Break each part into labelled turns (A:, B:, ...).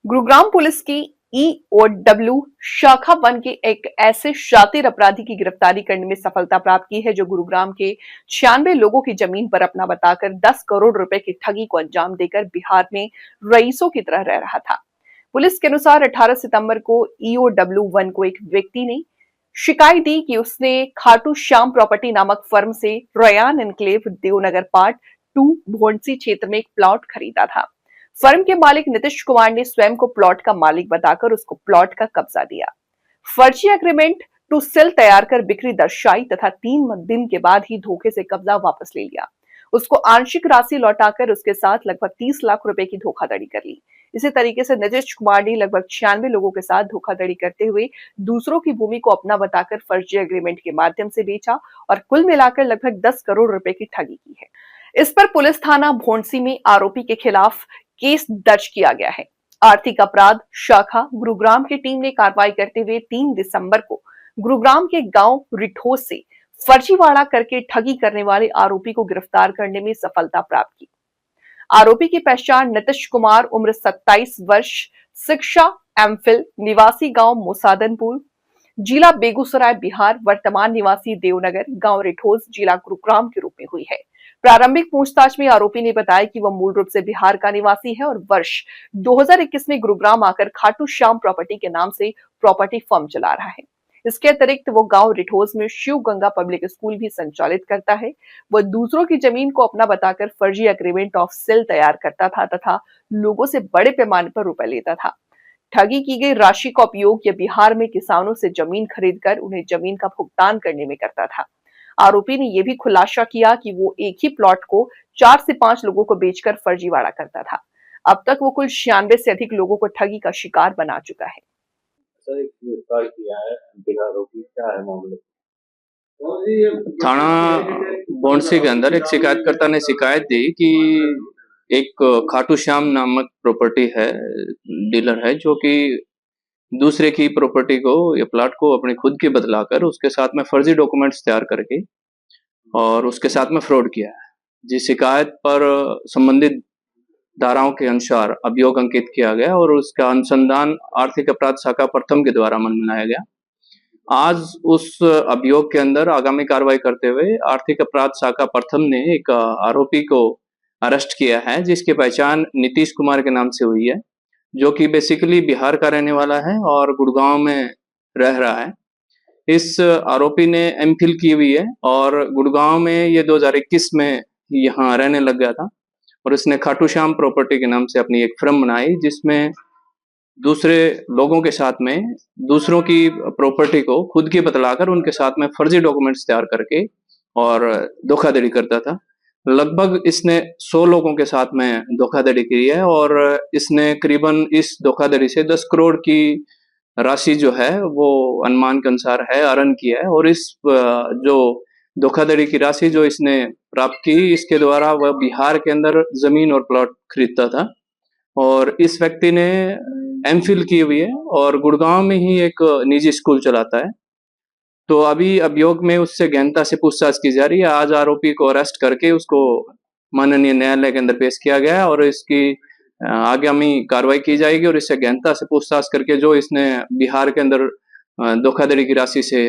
A: Gurugram police की EOW शाखा 1 के एक ऐसे शातिर अपराधी की गिरफ्तारी करने में सफलता प्राप्त की है जो गुरुग्राम के 96 लोगों की जमीन पर अपना बताकर 10 करोड़ रुपए की ठगी को अंजाम देकर बिहार में रईसों की तरह रह रहा था। पुलिस के अनुसार 18 सितंबर को ईओडब्ल्यू 1 को एक व्यक्ति ने शिकायत दी कि उसने खाटू श्याम प्रॉपर्टी नामक फर्म से Ryan enclave Devnagar part 2 Bhondsi क्षेत्र में एक प्लॉट खरीदा था। फर्म के मालिक नीतीश कुमार ने स्वयं को प्लॉट का मालिक बताकर उसको प्लॉट का कब्जा दिया। फर्जी एग्रीमेंट टू सेल तैयार कर बिक्री दर्शाई तथा 3 दिन के बाद ही धोखे से कब्जा वापस ले लिया। उसको आंशिक राशि लौटाकर उसके साथ लगभग 30 लाख रुपए की धोखाधड़ी कर ली। इसी तरीके से नीतीश कुमार ने लगभग 96 लोगों के साथ धोखाधड़ी करते हुए दूसरों की भूमि को अपना बताकर फर्जी एग्रीमेंट के माध्यम से बेचा और कुल मिलाकर लगभग 10 करोड़ रुपए की ठगी की है। इस पर पुलिस थाना भोंडसी में आरोपी के खिलाफ केस दर्ज किया गया है। आर्थिक अपराध शाखा गुरुग्राम की टीम ने कार्रवाई करते हुए 3 दिसंबर को गुरुग्राम के गांव रिठोस से फर्जीवाड़ा करके ठगी करने वाले आरोपी को गिरफ्तार करने में सफलता प्राप्त की। आरोपी की पहचान नीतीश कुमार, उम्र 27 वर्ष, शिक्षा एमफिल, निवासी गांव मोसादनपुर, जिला बेगूसराय बिहार, वर्तमान निवासी देवनगर, गांव रिठोस, जिला गुरुग्राम के रूप में हुई है। प्रारंभिक पूछताछ में आरोपी ने बताया कि वह मूल रूप से बिहार का निवासी है और वर्ष 2021 में गुरुग्राम आकर खाटू श्याम प्रॉपर्टी के नाम से प्रॉपर्टी फर्म चला रहा है। इसके अतिरिक्त वो गांव रिठोस में शिव गंगा पब्लिक स्कूल भी संचालित करता है। वह दूसरों की जमीन को अपना बताकर फर्जी एग्रीमेंट ऑफ सेल तैयार करता था तथा लोगों से बड़े पैमाने पर रुपए लेता था। ठगी की गई राशि का उपयोग यह बिहार में किसानों से जमीन खरीदकर उन्हें जमीन का भुगतान करने में करता था। आरोपी ने यह भी खुलासा किया कि वो एक ही प्लॉट को 4 से 5 लोगों को बेचकर फर्जीवाड़ा करता था। अब तक वो कुल 96 से अधिक लोगों को ठगी का शिकार बना चुका है।
B: सर एक गिरफ्तार किया है बिहारों की, क्या है मामला?
C: थाना बौंडसी के अंदर एक शिकायतकर्ता ने शिकायत दी कि एक खाटू श्याम नामक प्रॉपर्टी है, डीलर है, जो कि दूसरे की प्रॉपर्टी को या प्लॉट को अपने खुद के बदलाकर उसके साथ में फर्जी डॉक्यूमेंट्स तैयार करके और उसके साथ में फ्रॉड किया है। जिस शिकायत पर संबंधित धाराओं के अनुसार अभियोग अंकित किया गया और उसका अनुसंधान आर्थिक अपराध शाखा प्रथम के द्वारा मनाया गया। आज उस अभियोग के अंदर आगामी कार्रवाई करते हुए आर्थिक अपराध शाखा प्रथम ने एक आरोपी को अरेस्ट किया है, जिसकी पहचान नीतीश कुमार के नाम से हुई है, जो कि बेसिकली बिहार का रहने वाला है और गुड़गांव में रह रहा है। इस आरोपी ने एमफिल की हुई है और गुड़गांव में ये 2021 में यहाँ रहने लग गया था और इसने खाटू श्याम प्रॉपर्टी के नाम से अपनी एक फर्म बनाई, जिसमें दूसरे लोगों के साथ में दूसरों की प्रॉपर्टी को खुद की बतलाकर उनके साथ में फर्जी डॉक्यूमेंट्स तैयार करके और धोखाधड़ी करता था। लगभग इसने 100 लोगों के साथ में धोखाधड़ी की है और इसने करीबन इस धोखाधड़ी से 10 करोड़ की राशि जो है वो अनुमान के अनुसार है अर्न किया है। और इस जो धोखाधड़ी की राशि जो इसने प्राप्त की, इसके द्वारा वह बिहार के अंदर जमीन और प्लॉट खरीदता था और इस व्यक्ति ने एमफिल की हुई है और गुड़गांव में ही एक निजी स्कूल चलाता है। तो अभी अभियोग में उससे गहनता से पूछताछ की जा रही है। आज आरोपी को अरेस्ट करके उसको माननीय न्यायालय के अंदर पेश किया गया है और इसकी आगामी कार्रवाई की जाएगी और इससे गहनता से पूछताछ करके जो इसने बिहार के अंदर धोखाधड़ी की राशि से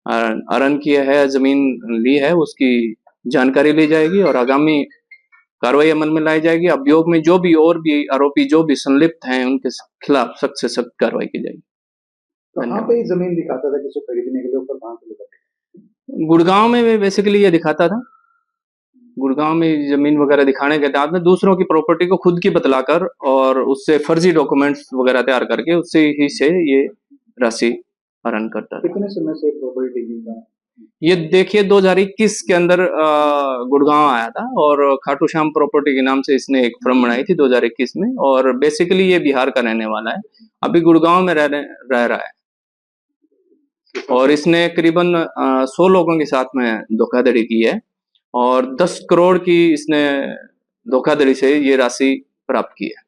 C: अर्न किया है, जमीन ली है, उसकी जानकारी ली जाएगी और आगामी कार्रवाई अमल में लाई जाएगी। अभियोग में जो भी और भी आरोपी जो भी संलिप्त हैं उनके खिलाफ सख्त से सख्त कार्रवाई की जाएगी।
B: कहाँ पे ये जमीन दिखाता था किसी खरीदने के लिए, ऊपर कहाँ से दिखाता?
C: गुड़गांव में बेसिकली ये दिखाता था। गुड़गांव में जमीन वगैरह दिखाने के बाद में दूसरों की प्रॉपर्टी को खुद की बतलाकर और उससे फर्जी डॉक्यूमेंट्स वगैरह तैयार करके उससे ही से ये राशि अर्न करता था।
B: कितने समय से प्रॉपर्टी डीलिंग का?
C: ये देखिए 2021 के अंदर गुड़गांव आया था और खाटू श्याम प्रॉपर्टी के नाम से इसने एक फर्म बनाई थी 2021 में और बेसिकली ये बिहार का रहने वाला है, अभी गुड़गांव में रह रहा है और इसने करीबन 100 लोगों के साथ में धोखाधड़ी की है और 10 करोड़ की इसने धोखाधड़ी से ये राशि प्राप्त की है।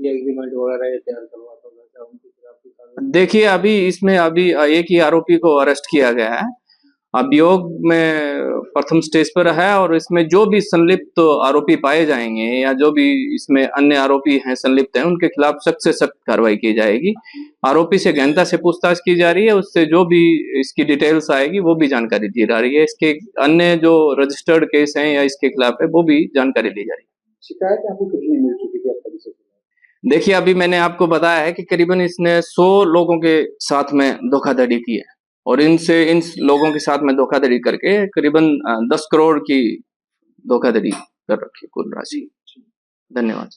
B: एग्रीमेंट वगैरह तैयार करवाता होगा?
C: देखिए अभी इसमें अभी एक ही आरोपी को अरेस्ट किया गया है। अभियोग में प्रथम स्टेज पर है और इसमें जो भी संलिप्त आरोपी पाए जाएंगे या जो भी इसमें अन्य आरोपी हैं संलिप्त हैं उनके खिलाफ सख्त से सख्त कार्रवाई की जाएगी। आरोपी से गहनता से पूछताछ की जा रही है, उससे जो भी इसकी डिटेल्स आएगी वो भी जानकारी दी जा रही है। इसके अन्य जो रजिस्टर्ड केस हैं या इसके खिलाफ है वो भी जानकारी ली जा रही है।
B: शिकायत आपको कितनी मिल चुकी थी अब तक इसे?
C: देखिए, अभी मैंने आपको बताया है कि करीबन इसने 100 लोगों के साथ में धोखाधड़ी की है और इन लोगों के साथ में धोखाधड़ी करके करीबन 10 करोड़ की धोखाधड़ी कर रखी कुल राशि। धन्यवाद।